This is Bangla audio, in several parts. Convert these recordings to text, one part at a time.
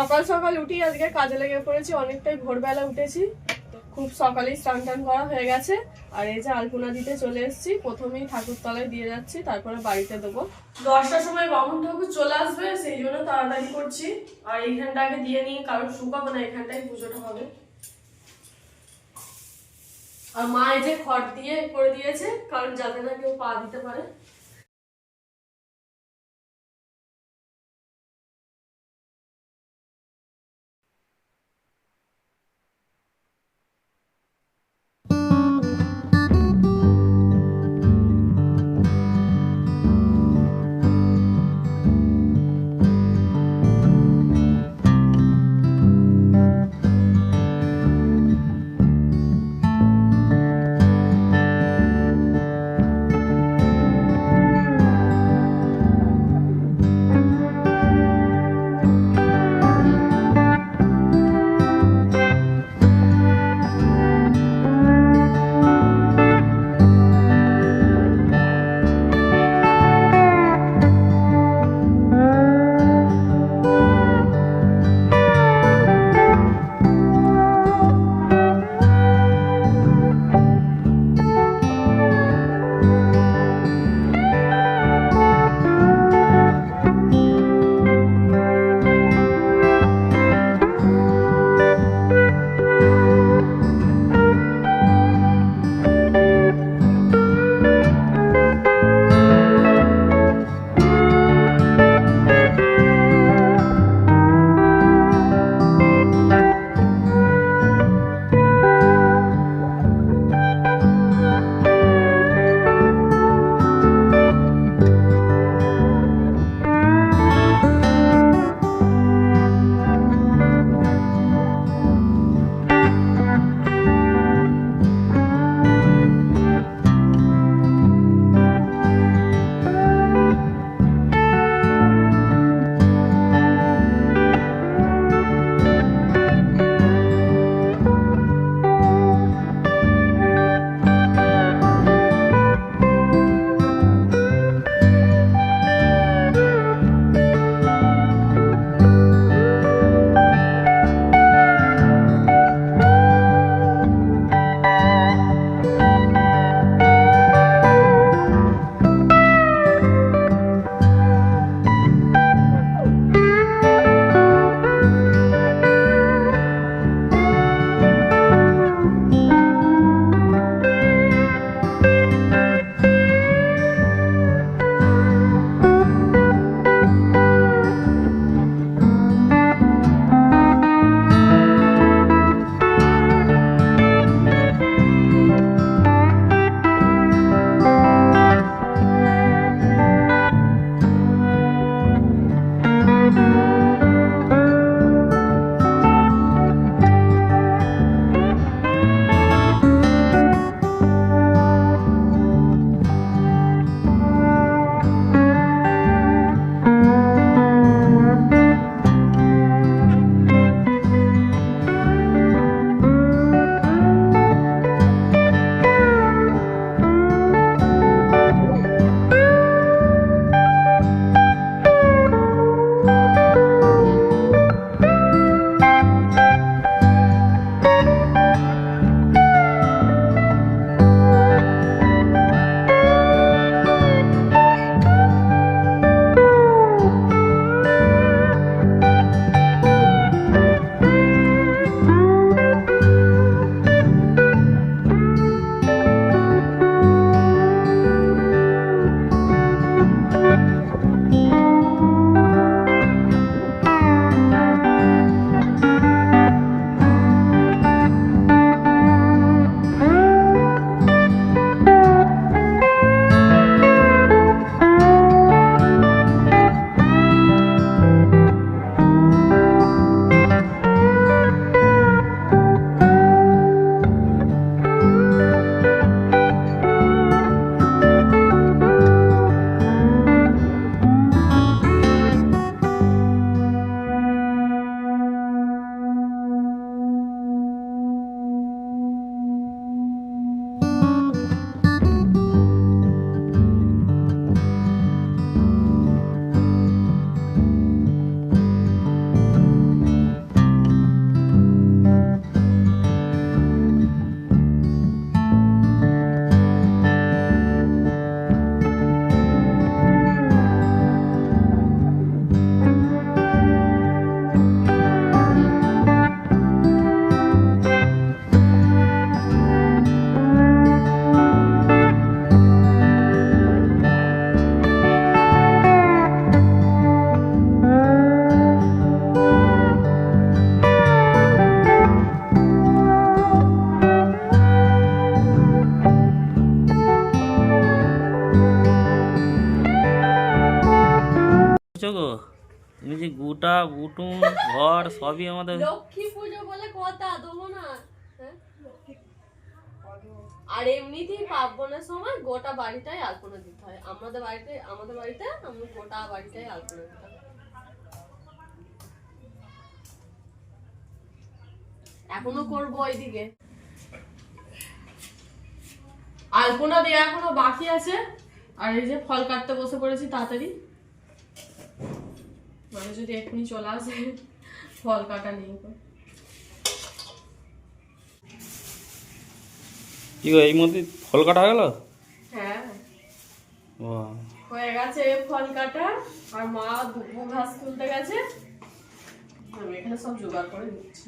সকাল সকাল উঠি আজকে কাজে লেগে পড়েছি, অনেকটাই ভোরবেলা উঠেছি, খুব সকালেই স্নান টান করা হয়ে গেছে। আর এই যে আলপনা দিতে চলে এসেছি, প্রথমেই ঠাকুর তলায় দিয়ে যাচ্ছি, তারপরে বাড়িতে দেবো। 10টার সময় বামুন ঠাকুর চলে আসবে, সেই জন্য তাড়াতাড়ি করছি। আর এইখানটাকে দিয়ে নিই, কারণ শুকাবো না, এখানটাই পুজোটা হবে। আর মা এই যে খড় দিয়ে করে দিয়েছে, কারণ যাতে না কেউ পা দিতে পারে। গোটা উঠুন ঘর সবই আমাদের। লক্ষ্মী পুজো বলে কথা দেবো না, হ্যাঁ? আর এমনিতেই পার্বণের সময় গোটা বাড়িটাই আলপনা দিতে হয়। আমাদের বাড়িতে আমরা গোটা বাড়িটাই আলপনা দিতে হয়। এখনো করবো ওইদিকে আলপনা দেওয়া, এখনো বাকি আছে। আর এই যে ফল কাটতে বসে পড়েছি তাড়াতাড়ি, মানে যদি এক্ষুনি চলে আসে ফল কাটা নেই। কি গো, এই মধ্যে ফল কাটা হয়ে গেল? হ্যাঁ বাহ, হয়ে গেছে ফল কাটা। আর মা দুপুর ঘাস তুলতে গেছে, আমি এখানে সব জোগাড় করে দিচ্ছি।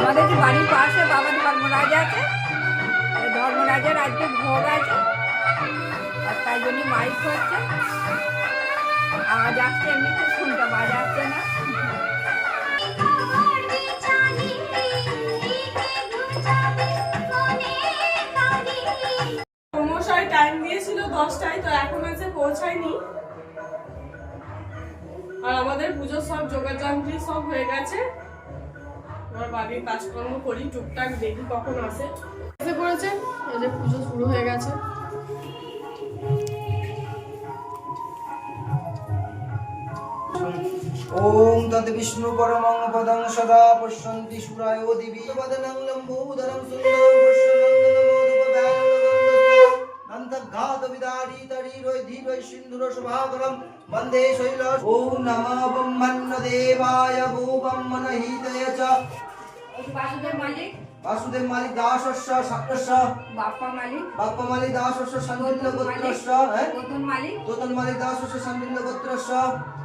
আমাদের যে বাড়ির পাশে বাবা ধর্মরাজ আছে, এই ধর্মরাজের আজকে ভোগ আছে, আর তাই জন্য মাইক হচ্ছে, আওয়াজ আসছে, এমনিতে শুনতে পাওয়া যাচ্ছে না। মশাই টাইম দিয়েছিল 10টায়, তো এখন এসে পৌঁছায়নি। আর আমাদের পুজোর সব যোগাযন্ত্রী সব হয়ে গেছে। আমার বাড়ির কাজকর্ম করি টুকটাক, দেখি কখন আসে। এসে পড়েছে, এই যে পুজো শুরু হয়ে গেছে। ओम तद विष्णु परमं पदं सदा पश्यन्ति सुरायो दिवि वदनं लम्बोदरं सुन्दरं पुष्पवन्दनमोदुपव्यानगन्धस्तं नन्तघात विदारी तरीरोय धीरोय सिन्धुर शुभाकरं वन्दे शैलस। ओम नमः ब्रह्मण्यदेवाय भो ब्रह्मणहितय च বাসুদেব মালিক, वासुदेव मालिक दासस्य साक्षस्य বাপ্পা মালিক, बाप्पा मालिक दासस्य सन्दिल्य गोत्रस्य রতন মালিক, तोतन मालिक दासस्य सन्दिल्य गोत्रस्य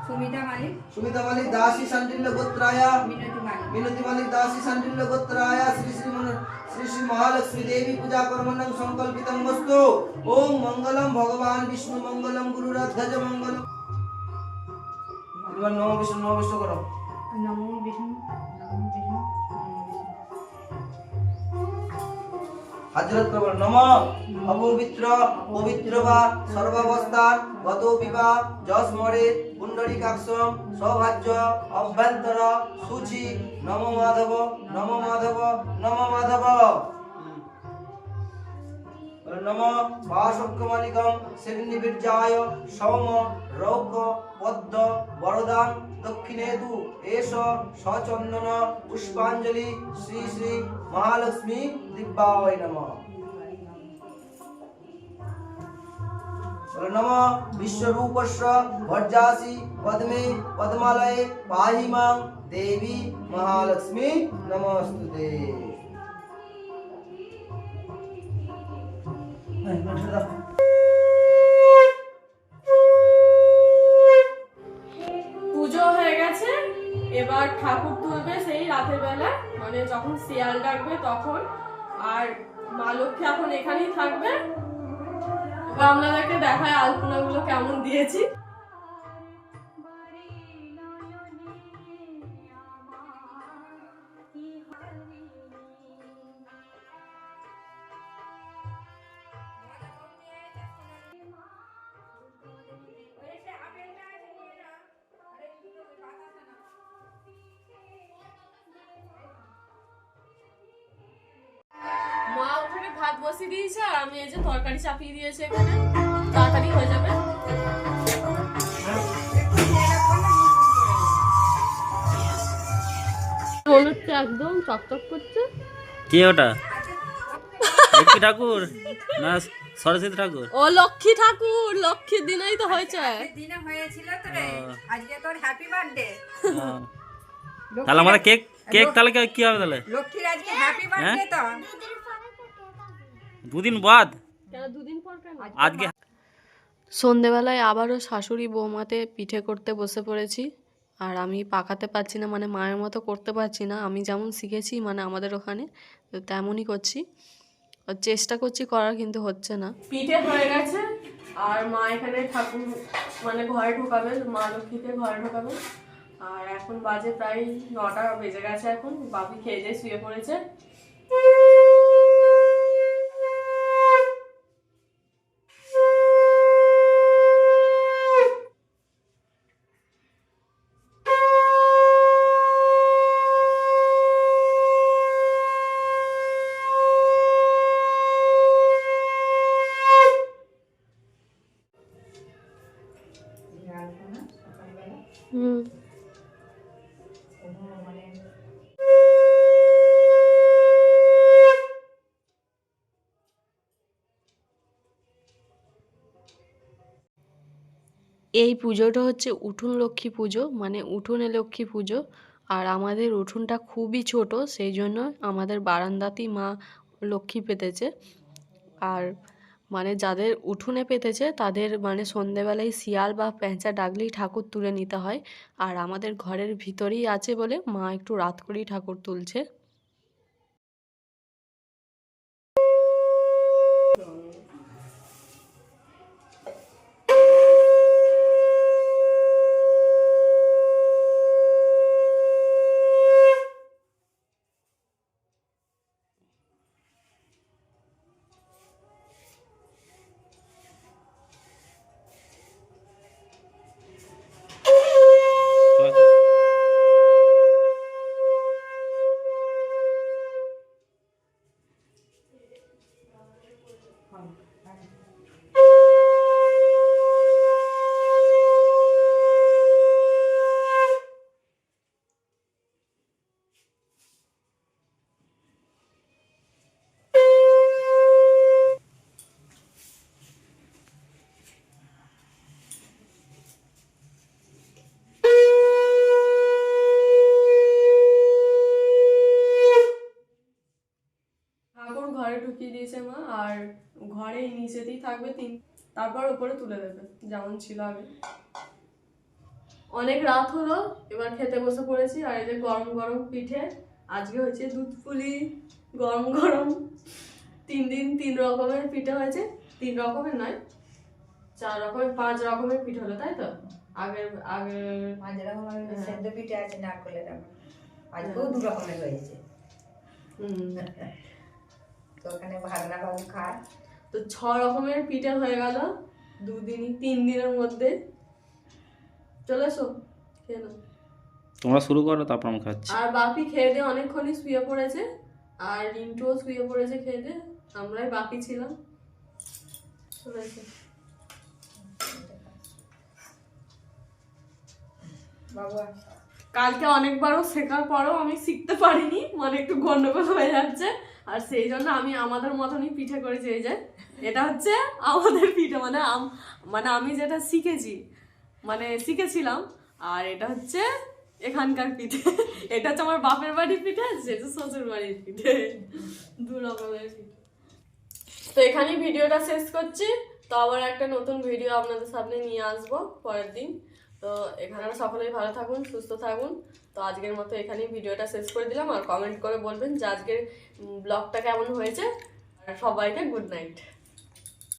সুমিতা মালিক, सुमिता मालिक दासी सन्दिल्य गोत्राय মিনতি মালিক। मिनति मालिक दासी सन्दिल्य गोत्राय श्री श्री महालक्ष्मी देवी पूजा कर्मणं संकल्पितं वस्तु। ओम मंगलम भगवान विष्णु मंगलम गुरुराध्वज मंगलम। नमो विष्णु करो। নমো বিষ্ণু, নমো বিষ্ণু, নমো বিষ্ণু। हजरत करो नमः अपवित्र पवित्र वा सर्वावस्थान गतो विवा जस्मरे पुंडरीकाक्षम सौभाग्य अभ्यंतर सूचि नमो माधव नमो माधव नमो माधव। नमः वासुकमलिकं श्रीनिविर्जाय सौम रौक पद्म वरदान दक्षिणेतु एष सचंदन पुष्पांजलि श्री श्री महालक्ष्मी दिव्याय नमः। नमः विश्वरूपस्य भर्जासि पद्मे पद्मालये पाहि मां देवी महालक्ष्मी नमस्तुते। পুজো হয়ে গেছে, এবার ঠাকুর তুলবে সেই রাতের বেলা, মানে যখন শিয়াল ডাকবে তখন। আর মা লক্ষ্মী এখন এখানেই থাকবে। এবার আপনাদেরকে দেখায় আলপনা গুলো কেমন দিয়েছি। মা ওখানে ভাত বসিয়ে দিয়েছে, আর আমি এই যে তরকারি চাপিয়ে দিয়েছি এখানে, তাড়াতাড়ি হয়ে যাবে। হলুদটা একদম চকচক করছে। কে ওটা? লক্ষ্মী ঠাকুর না সরস্বতী ঠাকুর? ও লক্ষ্মী ঠাকুর, লক্ষ্মীর দিনেই তো হয়েছে। দিনে হয়েছিল তো রে, আজকে তোর হ্যাপি বার্থডে। তাহলে আমাদের কেক কেক তাহলে কি হবে তাহলে? লক্ষ্মীর আজকে হ্যাপি বার্থডে তো। দুদিন বাদ? কেন দুদিন পর কেন? আজকে সন্ধেবেলায় আবারও শাশুড়ি বৌমাতে পিঠে করতে বসে পড়েছি। আর আমি পাকাতে পারছি না, মানে মায়ের মতো করতে পারছি না। আমি যেমন শিখেছি মানে আমাদের ওখানে, তো তেমনই করছি, চেষ্টা করছি করার, কিন্তু হচ্ছে না। পিঠে হয়ে গেছে আর মা এখানে ঠাকুর মানে ঘরে ঢোকাবেন, মা লক্ষ্মীকে ঘরে ঢোকাবেন। আর এখন বাজে প্রায় 9টা বেজে গেছে। এখন বাপি খেয়ে দিয়ে শুয়ে পড়েছে। হুম, এই পুজোটা হচ্ছে উঠোন লক্ষ্মী পুজো, মানে উঠোনে লক্ষ্মী পুজো। আর আমাদের উঠোনটা খুবই ছোট, সেই জন্য আমাদের বারান্দাতেই মা লক্ষ্মী পেতেছে। আর মানে যাদের উঠোনে পেতেছে তাদের মানে সন্ধেবেলায় শিয়াল বা পেঁচা ডাকলেই ঠাকুর তুলে নিতে হয়। আর আমাদের ঘরের ভিতরেই আছে বলে মা একটু রাত করেই ঠাকুর তুলছে। ঠাকুর ঘরে ঢুকিয়ে দিয়েছে মা, আর ঘরে নিচেতেই থাকবে তারপর উপরে তুলে দেবে যেমন ছিল আগে। অনেক রাত হলো, এবার খেতে বসে পড়েছি। আর এই যে গরম গরম পিঠে, আজকে হচ্ছে দুধ পুলি গরম গরম। 3 দিন 3 রকমের পিঠে হয়েছে। 3 রকমের নয়, 4 রকমের 5 রকমের পিঠে হলো, তাই তো? আগের 5 রকমের সেদ্ধ পিঠে আছে, নারকেলের আজকেও 2 রকমের হয়েছে। তো ওখানে ভাগনা বাবু খায়, তো 6 রকমের পিঠে হয়ে গেল 3 দিনের মধ্যে। চলে এসো খেয়ে নাও। তোমরা শুরু করো, তারপর আমি খাচ্ছি। আর বাপি খেয়ে দিয়ে অনেকক্ষণই শুয়ে পড়েছে, আর রিন্টুও শুয়ে পড়েছে খেয়ে দিয়ে। আমরাই বাকি ছিলাম। চলে এসো। বাবু কালকে অনেকবারও শেখার পরও আমি শিখতে পারিনি, মানে একটু গন্ডগোল হয়ে যাচ্ছে। আর সেই জন্য আমি আমাদের মতনই পিঠে করেছি। এই যে এটা হচ্ছে আমাদের পিঠে, মানে আমি যেটা শিখেছিলাম। আর এটা হচ্ছে এখানকার পিঠে। এটা হচ্ছে আমার বাপের বাড়ির পিঠে, যেটা শ্বশুর বাড়ির পিঠে। 2 রকমের পিঠে। তো এখানেই ভিডিওটা শেষ করছি। তো আবার একটা নতুন ভিডিও আপনাদের সামনে নিয়ে আসবো পরের দিন। তো এখানে সকলেই ভালো থাকুন, সুস্থ থাকুন। তো আজকের মতো এখানেই ভিডিওটা শেষ করে দিলাম। আর কমেন্ট করে বলবেন যে আজকের ব্লগটা কেমন হয়েছে। আর সবাইকে গুড নাইট।